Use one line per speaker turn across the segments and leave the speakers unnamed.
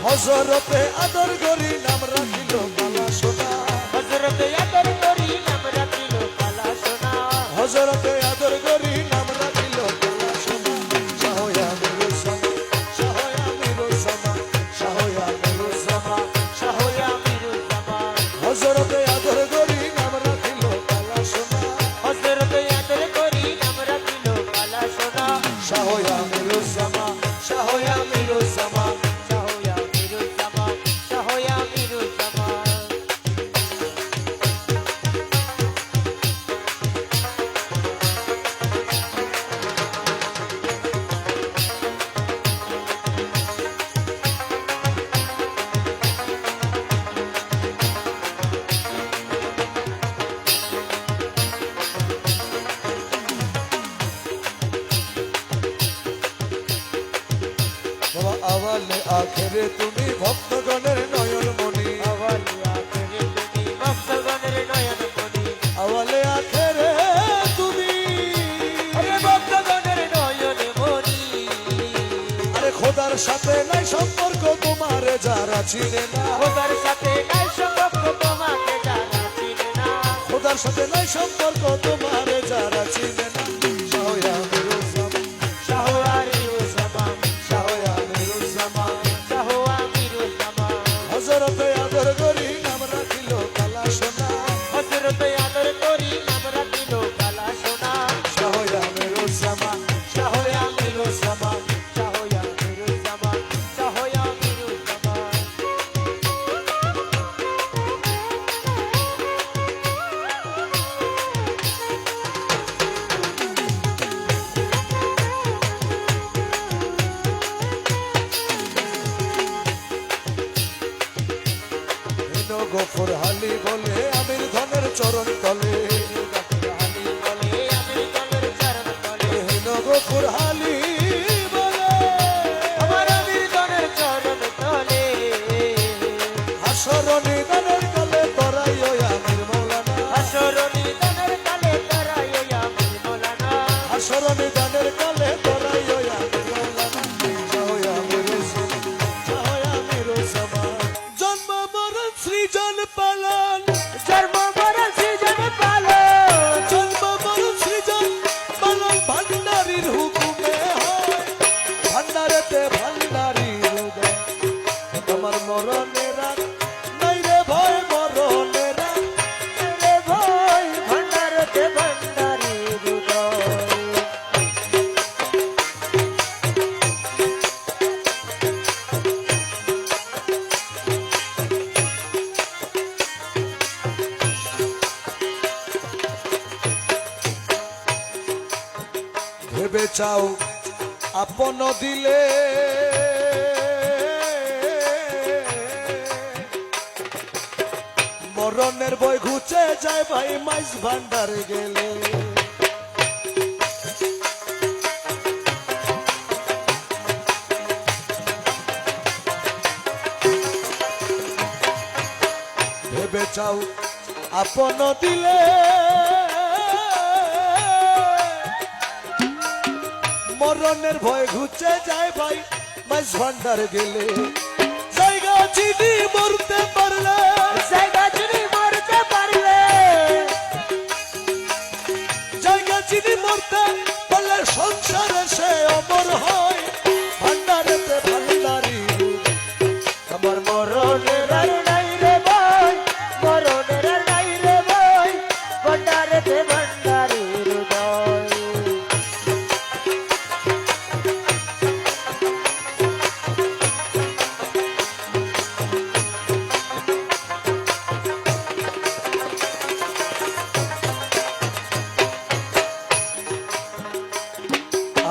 হযরতে আদর করি নাম রাখিল কালা সোনা
হযরতে আদর করি নাম রাখিল কালা সোনা
হযরতে আদর করি নাম রাখিল কালা সোনা শাহয়া মিরুজ জামান শাহয়া মিরুজ জামান শাহয়া মিরুজ জামান
শাহয়া মিরুজ জামান
হযরতে আদর করি নাম রাখিল কালা সোনা
হযরতে আদর করি নাম রাখিল কালা সোনা
শাহয়া মিরুজ জামান শাহয়া মিরুজ জামান
শাহয়া মিরুজ জামান শাহয়া মিরুজ জামান
বাবা আওয়ালে আখেরে তুমি ভক্তগণের নয়ন মনি
আওয়ালে আখেরে তুমি ভক্তগণের নয়ন মনি
আওয়ালে আখেরে তুমি
আরে ভক্তগণের নয়ন মনি
আরে খোদার সাথে নাই সম্পর্ক তোমার যারা চিনে না
খোদার সাথে নাই সম্পর্ক তোমাকে যারা চিনে না
খোদার সাথে নাই সম্পর্ক তোমার যারা চিনে না শাহয়া মিরুজ জামান
শাহয়া মিরুজ জামান
শাহয়া মিরুজ জামান
শাহয়া মিরুজ জামান
হযরতে আদর করি নাম রাখিল কালা সোনা
হযরতে আদর করি নাম রাখিল কালা সোনা
শাহয়া মিরুজ জামান শাহয়া মিরুজ জামান
শাহয়া মিরুজ জামান শাহয়া মিরুজ জামান
হিনো গফর হালি বলে আমির ধনের চরণ তলে
আলী বলে আমি তলের চরণ তলে
হিনো গফর হালি বলে
আমার আমির তলের চরণ তলে
হাসর নিদানের কালে তরাই ওই আমির মৌলানা
আসরনি তনের কালে তারাই আমি মোলানা
হাসর নিদানের কালে তরাই ওই আমির মৌলানা শাহয়া মিরুজ জামান শাহয়া মিরুজ জামান জন্ম মরণ সৃজন পালন
জন্ম মরণ সৃজন পালন
জন্ম মরণ সৃজন পালন ভান্ডারীর হুকুমে হয় ভান্ডারেতে ভান্ডারীর উদয় আমার মরণের রাত নাই রে ভয় মরণের রাত
রে ভাই ভণ্ডারতে ভণ্ডারি হৃদয়
ভেবে চাও আপন দিলে মরণের বই ঘুচে যায় ভাই মাইজ ভান্ডারে গেলে ভেবে চাও আপন দিলে মরণের ভয় ঘুচে যায় ভাই মাইজ ভান্ডার গেলে জায়গা চিনি মরতে পারলে
জায়গা চিনি মরতে পারলে
জায়গা চিনি মরতে পারলে সংসারে সে অমর হয় ভান্ডারেতে ভান্ডারি
আমার মরণের আর নাই রে ভাই মরণের আর নাই রে ভাই ভণ্ডারতে ভণ্ডারি হৃদয়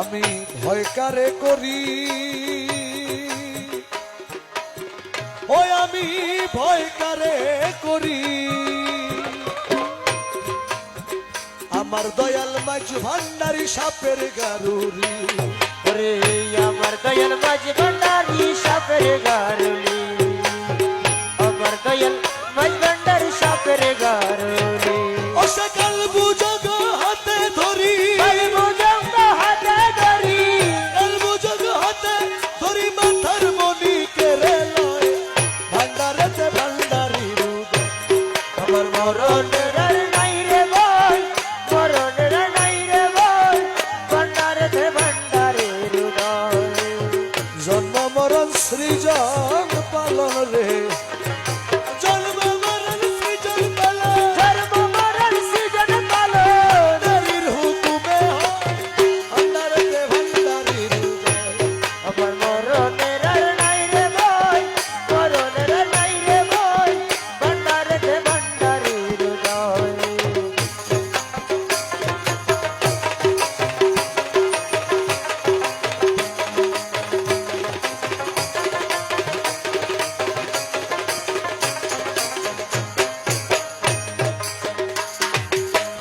আমি ভয় কারে করি ওই আমি ভয় কারে করি আমার দয়াল মাঝ ভান্ডারি সাপের গারুরি
ওরে আমার দয়াল মাঝ ভণ্ডারি সাপের গারুলি আমার দয়াল মাঝ ভণ্ডারি সাপের গারুলি
ও সকাল বুঝগ হাতে ধরি
বুঝঙ্গ হাতে ধরি
কাল বুঝগ হাতে ধরি মাথার মনি কেরে সৃজন পালন রে জন্ম মরণ সৃজন পালন
জন্ম মরণ সৃজন পালন
নারীর হুকুমে হয় ভান্ডারেতে ভান্ডারীর উদয়।
আমার মরণের আর নাই রে ভয় মরণের আর নাই রে ভয় ভান্ডারেতে ভান্ডারীর উদয়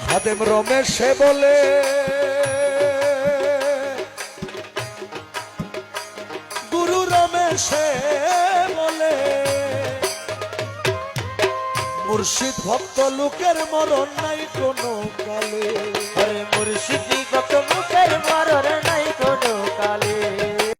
হাদেম রমেশে বলে গুরু রমেশে বলে মুর্শিদ ভক্ত লোকের মরণ নাই কোনো কালে
আরে মুর্শিদ